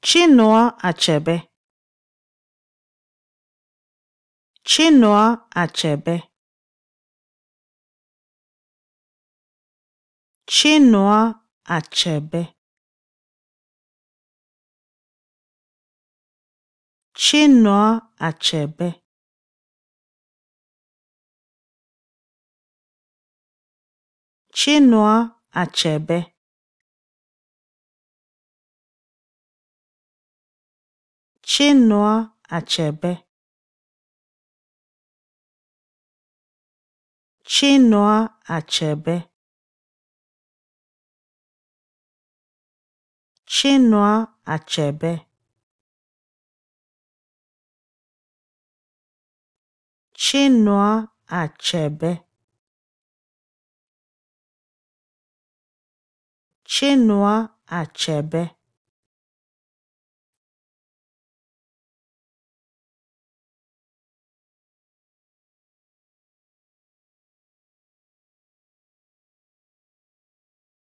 Chinua Achebe. Chinua Achebe. Chinua Achebe. Chinua Achebe. Chinua Achebe. Chinua Achebe. Chinua Achebe. Chinua Achebe. Chinua Achebe. Chinua Achebe.